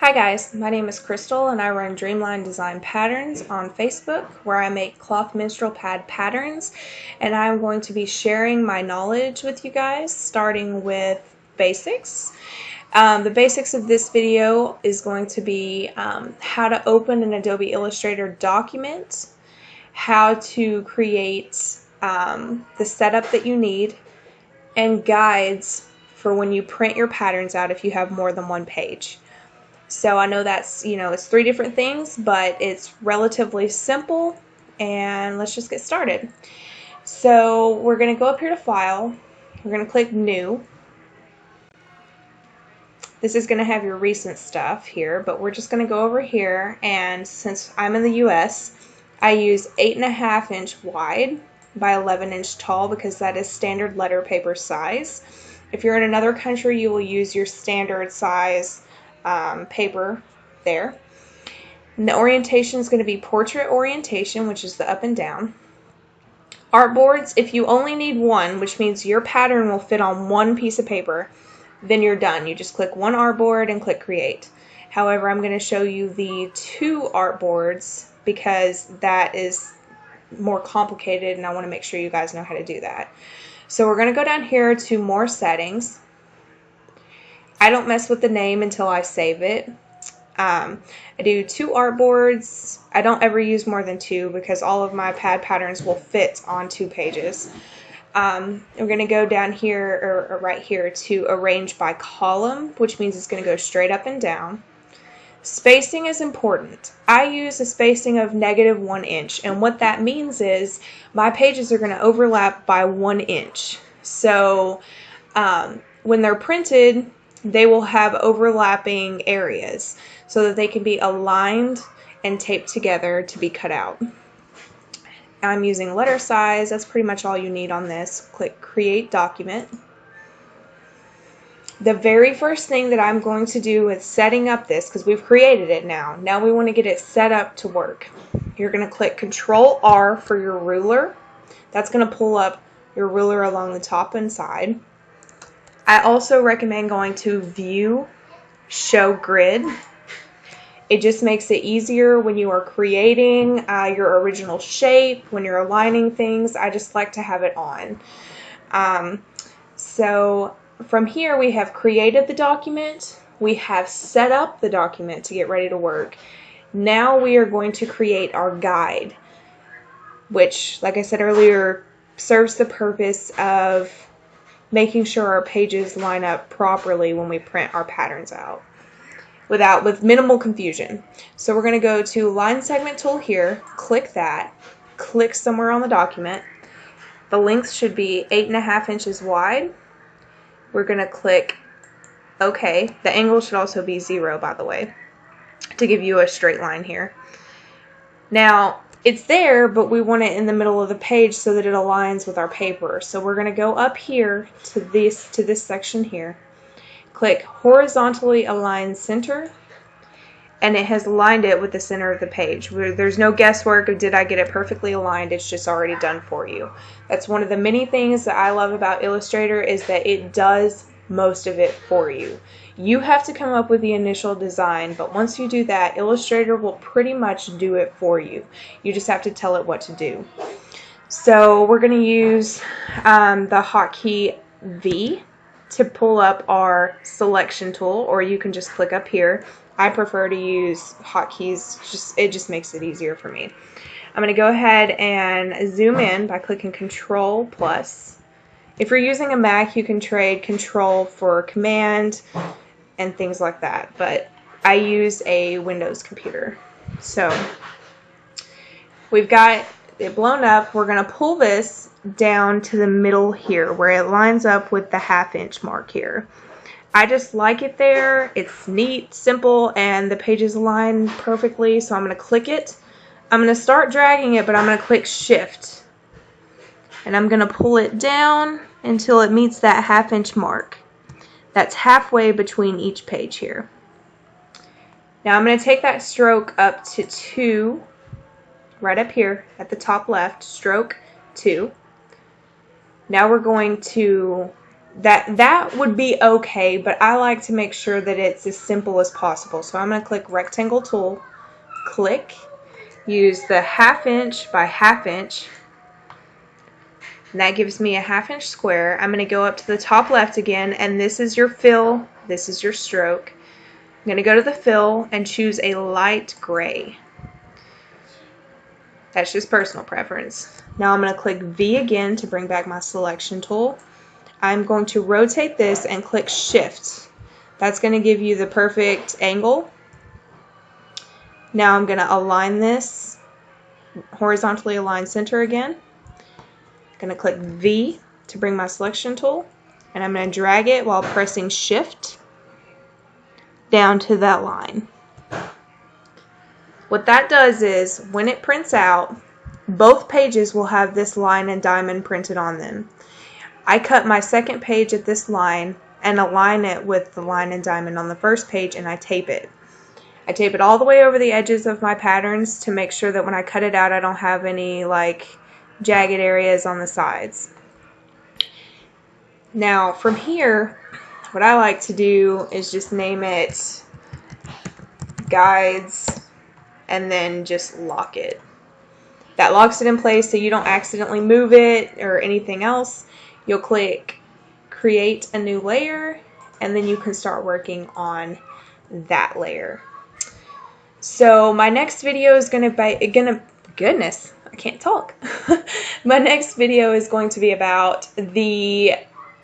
Hi guys, my name is Crystal and I run Dreamline Design Patterns on Facebook where I make cloth minstrel pad patterns, and I'm going to be sharing my knowledge with you guys starting with basics. The basics of this video is going to be how to open an Adobe Illustrator document, how to create the setup that you need, and guides for when you print your patterns out if you have more than one page. So I know that's, it's three different things, but it's relatively simple, and let's just get started. So we're going to go up here to File, we're going to click New. This is going to have your recent stuff here, but we're just going to go over here, and since I'm in the US, I use 8.5 inch wide by 11 inch tall because that is standard letter paper size. If you're in another country, you will use your standard size paper there. And the orientation is going to be portrait orientation, which is the up and down. Artboards, if you only need one, which means your pattern will fit on one piece of paper, then you're done. You just click one artboard and click create. However, I'm going to show you the 2 artboards because that is more complicated and I want to make sure you guys know how to do that. So we're going to go down here to more settings. I don't mess with the name until I save it. I do 2 artboards. I don't ever use more than 2 because all of my pad patterns will fit on 2 pages. We're going to go down here, or right here, to arrange by column, which means it's going to go straight up and down. Spacing is important. I use a spacing of -1 inch, and what that means is my pages are going to overlap by 1 inch. So when they're printed, they will have overlapping areas so that they can be aligned and taped together to be cut out. I'm using letter size. That's pretty much all you need on this. Click Create Document. The very first thing that I'm going to do with setting up this, because we've created it now we want to get it set up to work. You're going to click Control R for your ruler. That's going to pull up your ruler along the top and side. I also recommend going to View, Show Grid. It just makes it easier when you are creating your original shape, when you're aligning things. I just like to have it on. So from here we have created the document, we have set up the document to get ready to work. Now we are going to create our guide, which, like I said earlier, serves the purpose of making sure our pages line up properly when we print our patterns out with minimal confusion. So we're going to go to Line Segment tool here, click that, click somewhere on the document. The length should be 8.5 inches wide. We're going to click OK. The angle should also be 0, by the way, to give you a straight line here. Now it's there, but we want it in the middle of the page so that it aligns with our paper. So we're going to go up here to this section here. Click Horizontally Align Center, and it has aligned it with the center of the page. There's no guesswork of did I get it perfectly aligned. It's just already done for you. That's one of the many things that I love about Illustrator, is that it does most of it for you. You have to come up with the initial design, but once you do that, Illustrator will pretty much do it for you. You just have to tell it what to do. So we're going to use the hotkey V to pull up our selection tool, or you can just click up here. I prefer to use hotkeys, it just makes it easier for me. I'm going to go ahead and zoom in by clicking Control plus. If you're using a Mac, you can trade Control for Command and things like that, but I use a Windows computer. So we've got it blown up. We're going to pull this down to the middle here where it lines up with the 1/2 inch mark here. I just like it there. It's neat, simple, and the pages align perfectly, so I'm going to click it. I'm going to start dragging it, but I'm going to click Shift, and I'm going to pull it down until it meets that 1/2 inch mark. That's halfway between each page here. Now I'm going to take that stroke up to 2, right up here at the top left, stroke 2. Now we're going to that would be okay, but I like to make sure that it's as simple as possible. So I'm going to click rectangle tool, click, use the 1/2 inch by 1/2 inch, and that gives me a 1/2 inch square. I'm going to go up to the top left again, and this is your fill, this is your stroke. I'm going to go to the fill and choose a light gray. That's just personal preference. Now I'm going to click V again to bring back my selection tool. I'm going to rotate this and click shift. That's going to give you the perfect angle. Now I'm going to align this, horizontally align center again. I'm going to click V to bring my selection tool, and I'm going to drag it while pressing shift down to that line. What that does is when it prints out, both pages will have this line and diamond printed on them. I cut my second page at this line and align it with the line and diamond on the first page, and I tape it. I tape it all the way over the edges of my patterns to make sure that when I cut it out I don't have any like jagged areas on the sides. Now from here, what I like to do is just name it guides and then just lock it. That locks it in place so you don't accidentally move it or anything else. You'll click create a new layer, and then you can start working on that layer. So my next video is goodness, I can't talk. My next video is going to be about the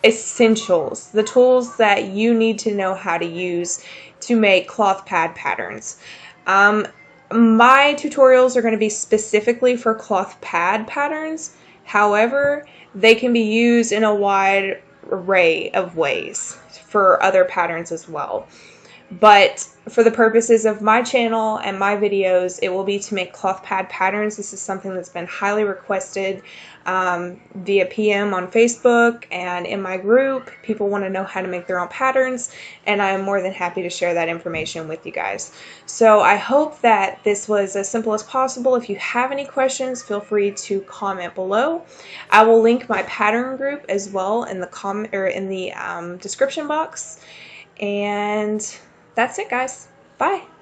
essentials, the tools that you need to know how to use to make cloth pad patterns. My tutorials are going to be specifically for cloth pad patterns. However, they can be used in a wide array of ways for other patterns as well. But for the purposes of my channel and my videos, it will be to make cloth pad patterns. This is something that's been highly requested via PM on Facebook and in my group. People want to know how to make their own patterns, and I am more than happy to share that information with you guys. So I hope that this was as simple as possible. If you have any questions, feel free to comment below. I will link my pattern group as well in the description box. And that's it, guys. Bye.